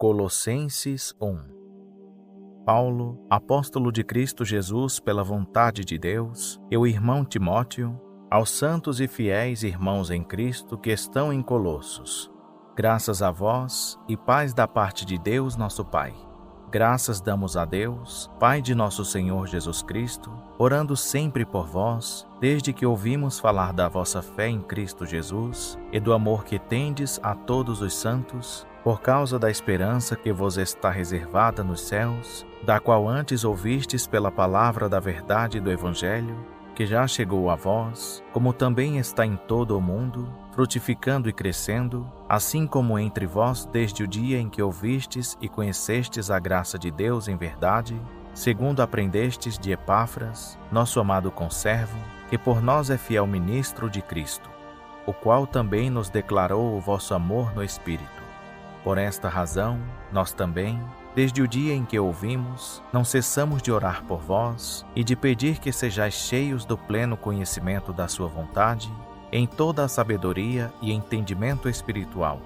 Colossenses 1. Paulo, apóstolo de Cristo Jesus pela vontade de Deus, e o irmão Timóteo, aos santos e fiéis irmãos em Cristo que estão em Colossos. Graças a vós e paz da parte de Deus nosso Pai. Graças damos a Deus, Pai de nosso Senhor Jesus Cristo, orando sempre por vós, desde que ouvimos falar da vossa fé em Cristo Jesus e do amor que tendes a todos os santos, por causa da esperança que vos está reservada nos céus, da qual antes ouvistes pela palavra da verdade do Evangelho, que já chegou a vós, como também está em todo o mundo, frutificando e crescendo, assim como entre vós desde o dia em que ouvistes e conhecestes a graça de Deus em verdade, segundo aprendestes de Epáfras, nosso amado conservo, que por nós é fiel ministro de Cristo, o qual também nos declarou o vosso amor no Espírito. Por esta razão, nós também, desde o dia em que ouvimos, não cessamos de orar por vós e de pedir que sejais cheios do pleno conhecimento da sua vontade, em toda a sabedoria e entendimento espiritual,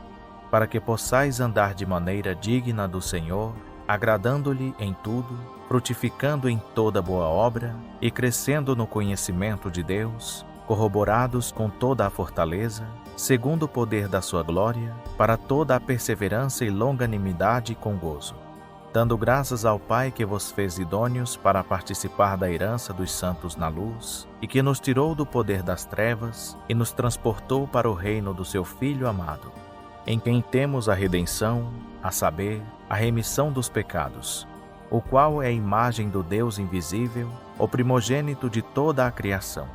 para que possais andar de maneira digna do Senhor, agradando-lhe em tudo, frutificando em toda boa obra e crescendo no conhecimento de Deus, corroborados com toda a fortaleza, segundo o poder da sua glória, para toda a perseverança e longanimidade com gozo, dando graças ao Pai que vos fez idôneos para participar da herança dos santos na luz, e que nos tirou do poder das trevas e nos transportou para o reino do seu Filho amado, em quem temos a redenção, a saber, a remissão dos pecados, o qual é a imagem do Deus invisível, o primogênito de toda a criação.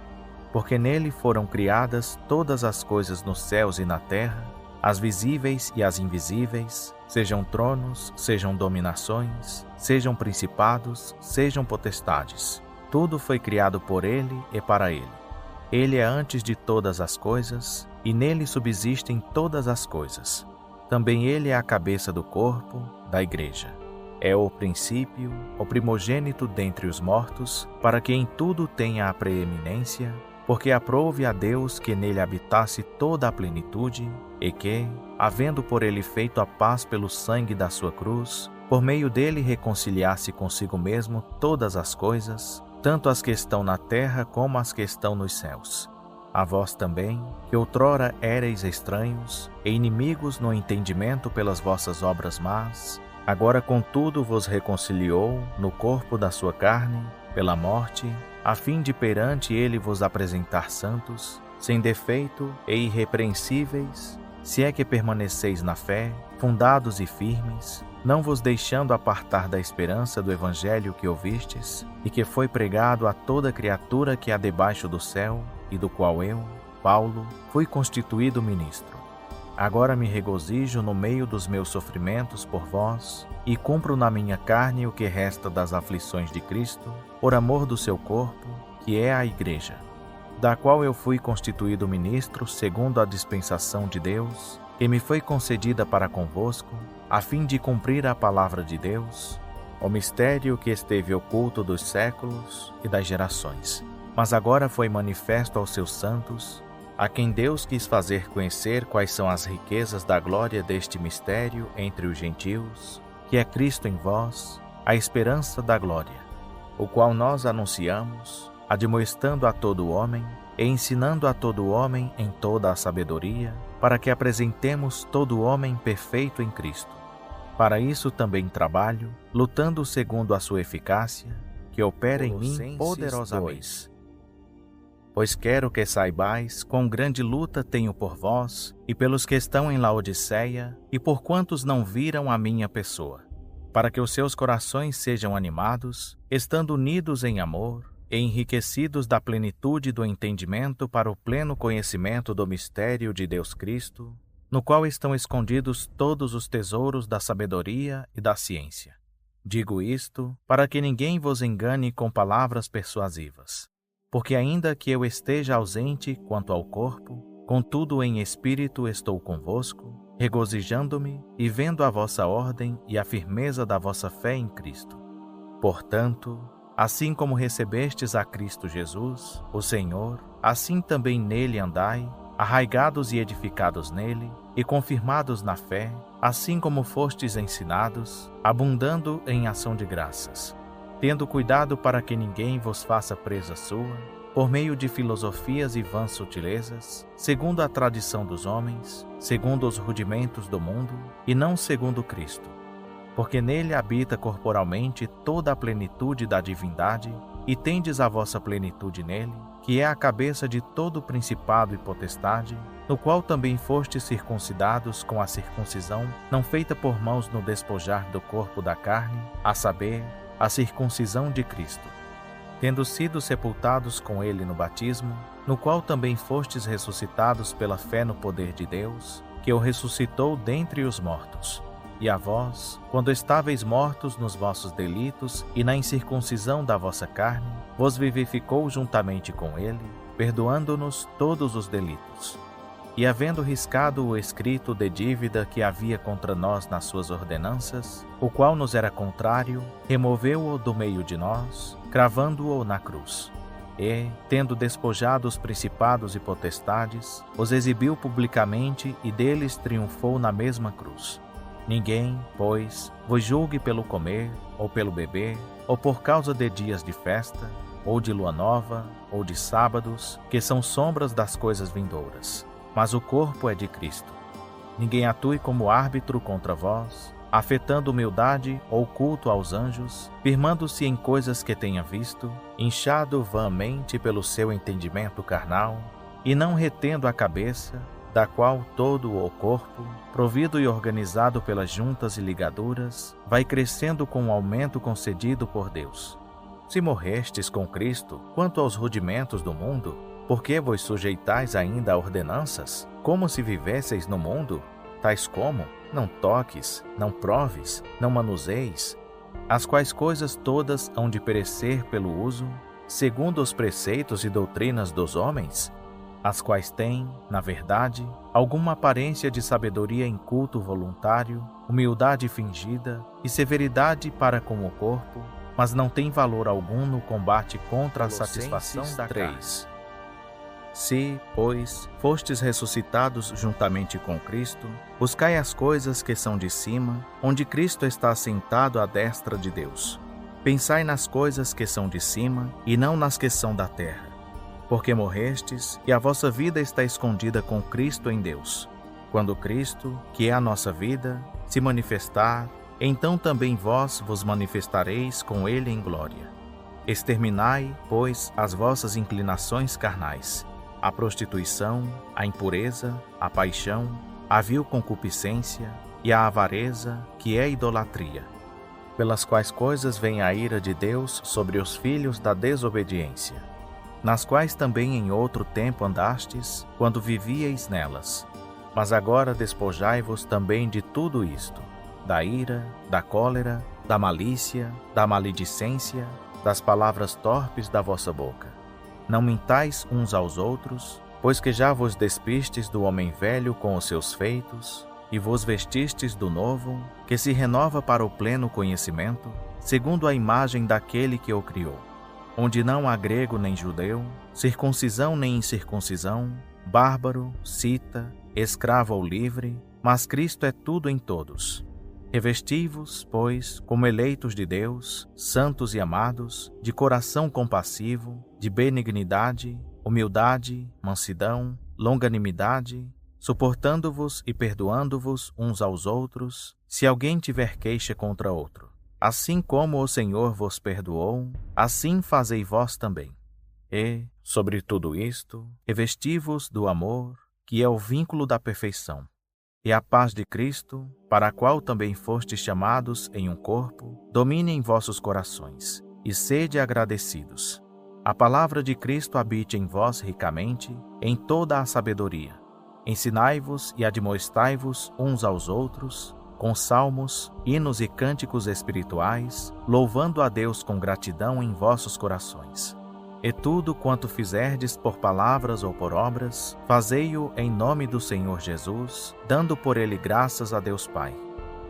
Porque nele foram criadas todas as coisas nos céus e na terra, as visíveis e as invisíveis, sejam tronos, sejam dominações, sejam principados, sejam potestades. Tudo foi criado por ele e para ele. Ele é antes de todas as coisas, e nele subsistem todas as coisas. Também ele é a cabeça do corpo, da igreja. É o princípio, o primogênito dentre os mortos, para que em tudo tenha a preeminência, porque aprouve a Deus que nele habitasse toda a plenitude, e que, havendo por ele feito a paz pelo sangue da sua cruz, por meio dele reconciliasse consigo mesmo todas as coisas, tanto as que estão na terra como as que estão nos céus. A vós também, que outrora éreis estranhos e inimigos no entendimento pelas vossas obras más, agora contudo vos reconciliou no corpo da sua carne, pela morte, a fim de perante ele vos apresentar santos, sem defeito e irrepreensíveis, se é que permaneceis na fé, fundados e firmes, não vos deixando apartar da esperança do Evangelho que ouvistes, e que foi pregado a toda criatura que há debaixo do céu, e do qual eu, Paulo, fui constituído ministro. Agora me regozijo no meio dos meus sofrimentos por vós, e cumpro na minha carne o que resta das aflições de Cristo, por amor do seu corpo, que é a Igreja, da qual eu fui constituído ministro segundo a dispensação de Deus, que me foi concedida para convosco, a fim de cumprir a palavra de Deus, o mistério que esteve oculto dos séculos e das gerações, mas agora foi manifesto aos seus santos, a quem Deus quis fazer conhecer quais são as riquezas da glória deste mistério entre os gentios, que é Cristo em vós, a esperança da glória, o qual nós anunciamos, admoestando a todo homem e ensinando a todo homem em toda a sabedoria, para que apresentemos todo homem perfeito em Cristo. Para isso também trabalho, lutando segundo a sua eficácia, que opera em mim poderosamente. Pois quero que saibais quão grande luta tenho por vós e pelos que estão em Laodiceia e por quantos não viram a minha pessoa, para que os seus corações sejam animados, estando unidos em amor e enriquecidos da plenitude do entendimento para o pleno conhecimento do mistério de Deus Cristo, no qual estão escondidos todos os tesouros da sabedoria e da ciência. Digo isto para que ninguém vos engane com palavras persuasivas. Porque ainda que eu esteja ausente quanto ao corpo, contudo em espírito estou convosco, regozijando-me e vendo a vossa ordem e a firmeza da vossa fé em Cristo. Portanto, assim como recebestes a Cristo Jesus, o Senhor, assim também nele andai, arraigados e edificados nele, e confirmados na fé, assim como fostes ensinados, abundando em ação de graças, tendo cuidado para que ninguém vos faça presa sua, por meio de filosofias e vãs sutilezas, segundo a tradição dos homens, segundo os rudimentos do mundo, e não segundo Cristo. Porque nele habita corporalmente toda a plenitude da divindade, e tendes a vossa plenitude nele, que é a cabeça de todo principado e potestade, no qual também fostes circuncidados com a circuncisão não feita por mãos no despojar do corpo da carne, a saber, a circuncisão de Cristo. Tendo sido sepultados com ele no batismo, no qual também fostes ressuscitados pela fé no poder de Deus, que o ressuscitou dentre os mortos. E a vós, quando estáveis mortos nos vossos delitos e na incircuncisão da vossa carne, vos vivificou juntamente com ele, perdoando-nos todos os delitos. E havendo riscado o escrito de dívida que havia contra nós nas suas ordenanças, o qual nos era contrário, removeu-o do meio de nós, cravando-o na cruz. E, tendo despojado os principados e potestades, os exibiu publicamente e deles triunfou na mesma cruz. Ninguém, pois, vos julgue pelo comer, ou pelo beber, ou por causa de dias de festa, ou de lua nova, ou de sábados, que são sombras das coisas vindouras. Mas o corpo é de Cristo. Ninguém atue como árbitro contra vós, afetando humildade ou culto aos anjos, firmando-se em coisas que tenha visto, inchado vãmente pelo seu entendimento carnal, e não retendo a cabeça, da qual todo o corpo, provido e organizado pelas juntas e ligaduras, vai crescendo com o aumento concedido por Deus. Se morrestes com Cristo, quanto aos rudimentos do mundo, por que vos sujeitais ainda a ordenanças, como se vivesseis no mundo, tais como, não toques, não proves, não manuseis, as quais coisas todas hão de perecer pelo uso, segundo os preceitos e doutrinas dos homens, as quais têm, na verdade, alguma aparência de sabedoria em culto voluntário, humildade fingida e severidade para com o corpo, mas não tem valor algum no combate contra a satisfação da carne. Se, pois, fostes ressuscitados juntamente com Cristo, buscai as coisas que são de cima, onde Cristo está assentado à destra de Deus. Pensai nas coisas que são de cima e não nas que são da terra. Porque morrestes e a vossa vida está escondida com Cristo em Deus. Quando Cristo, que é a nossa vida, se manifestar, então também vós vos manifestareis com ele em glória. Exterminai, pois, as vossas inclinações carnais, a prostituição, a impureza, a paixão, a vil concupiscência e a avareza, que é idolatria, pelas quais coisas vem a ira de Deus sobre os filhos da desobediência, nas quais também em outro tempo andastes, quando vivíeis nelas. Mas agora despojai-vos também de tudo isto, da ira, da cólera, da malícia, da maledicência, das palavras torpes da vossa boca. Não mintais uns aos outros, pois que já vos despistes do homem velho com os seus feitos, e vos vestistes do novo, que se renova para o pleno conhecimento, segundo a imagem daquele que o criou, onde não há grego nem judeu, circuncisão nem incircuncisão, bárbaro, cita, escravo ou livre, mas Cristo é tudo em todos. Revesti-vos, pois, como eleitos de Deus, santos e amados, de coração compassivo, de benignidade, humildade, mansidão, longanimidade, suportando-vos e perdoando-vos uns aos outros, se alguém tiver queixa contra outro. Assim como o Senhor vos perdoou, assim fazei vós também. E, sobre tudo isto, revesti-vos do amor, que é o vínculo da perfeição, e a paz de Cristo, para a qual também fostes chamados em um corpo, domine em vossos corações, e sede agradecidos. A palavra de Cristo habite em vós ricamente, em toda a sabedoria. Ensinai-vos e admoestai-vos uns aos outros, com salmos, hinos e cânticos espirituais, louvando a Deus com gratidão em vossos corações. E tudo quanto fizerdes por palavras ou por obras, fazei-o em nome do Senhor Jesus, dando por ele graças a Deus Pai.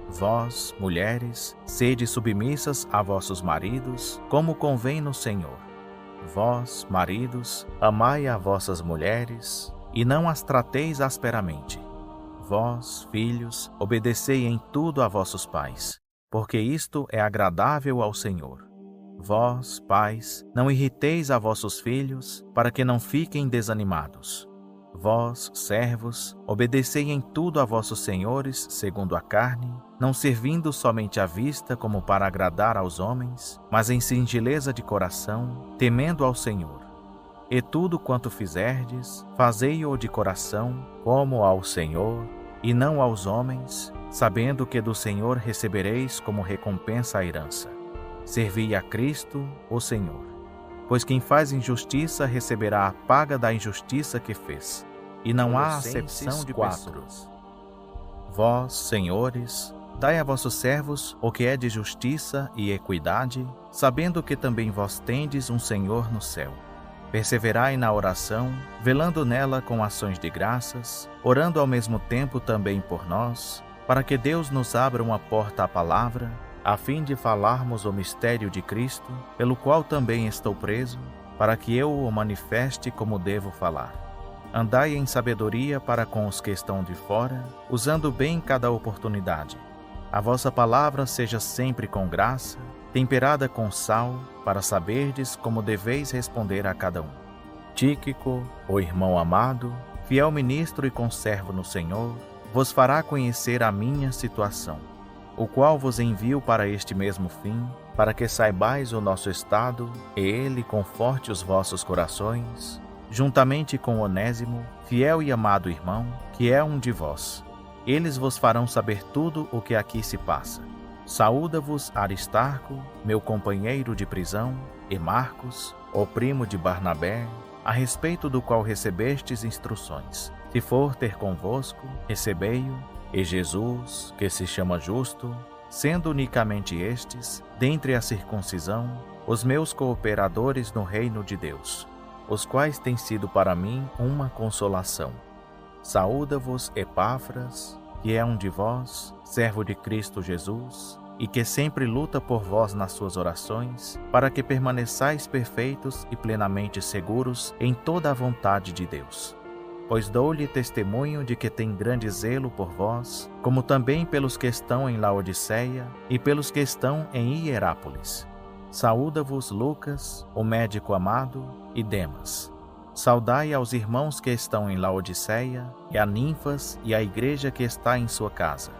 Vós, mulheres, sede submissas a vossos maridos, como convém no Senhor. Vós, maridos, amai a vossas mulheres, e não as trateis asperamente. Vós, filhos, obedecei em tudo a vossos pais, porque isto é agradável ao Senhor. Vós, pais, não irriteis a vossos filhos, para que não fiquem desanimados. Vós, servos, obedecei em tudo a vossos senhores, segundo a carne, não servindo somente à vista como para agradar aos homens, mas em singeleza de coração, temendo ao Senhor. E tudo quanto fizerdes, fazei-o de coração, como ao Senhor, e não aos homens, sabendo que do Senhor recebereis como recompensa a herança. Servi a Cristo, o Senhor. Pois quem faz injustiça receberá a paga da injustiça que fez, e não há acepção de pessoas. Vós, senhores, dai a vossos servos o que é de justiça e equidade, sabendo que também vós tendes um Senhor no céu. Perseverai na oração, velando nela com ações de graças, orando ao mesmo tempo também por nós, para que Deus nos abra uma porta à palavra, a fim de falarmos o mistério de Cristo, pelo qual também estou preso, para que eu o manifeste como devo falar. Andai em sabedoria para com os que estão de fora, usando bem cada oportunidade. A vossa palavra seja sempre com graça, temperada com sal, para saberdes como deveis responder a cada um. Tíquico, o irmão amado, fiel ministro e conservo no Senhor, vos fará conhecer a minha situação, o qual vos envio para este mesmo fim, para que saibais o nosso estado, e ele conforte os vossos corações, juntamente com Onésimo, fiel e amado irmão, que é um de vós. Eles vos farão saber tudo o que aqui se passa. Saúda-vos Aristarco, meu companheiro de prisão, e Marcos, o primo de Barnabé, a respeito do qual recebestes instruções. Se for ter convosco, recebei-o, e Jesus, que se chama Justo, sendo unicamente estes, dentre a circuncisão, os meus cooperadores no reino de Deus, os quais têm sido para mim uma consolação. Saúda-vos Epáfras, que é um de vós, servo de Cristo Jesus, e que sempre luta por vós nas suas orações, para que permaneçais perfeitos e plenamente seguros em toda a vontade de Deus. Pois dou-lhe testemunho de que tem grande zelo por vós, como também pelos que estão em Laodiceia e pelos que estão em Hierápolis. Saúda-vos Lucas, o médico amado, e Demas. Saudai aos irmãos que estão em Laodiceia, e a Ninfas e a igreja que está em sua casa.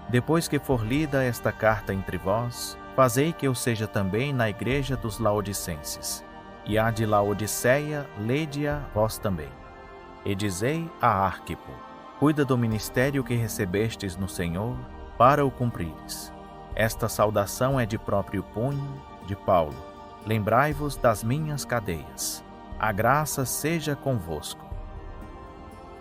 Depois que for lida esta carta entre vós, fazei que eu seja também na igreja dos laodicenses. E a de Laodiceia, lede-a vós também. E dizei a Arquipo: cuida do ministério que recebestes no Senhor, para o cumprires. Esta saudação é de próprio punho, de Paulo. Lembrai-vos das minhas cadeias. A graça seja convosco.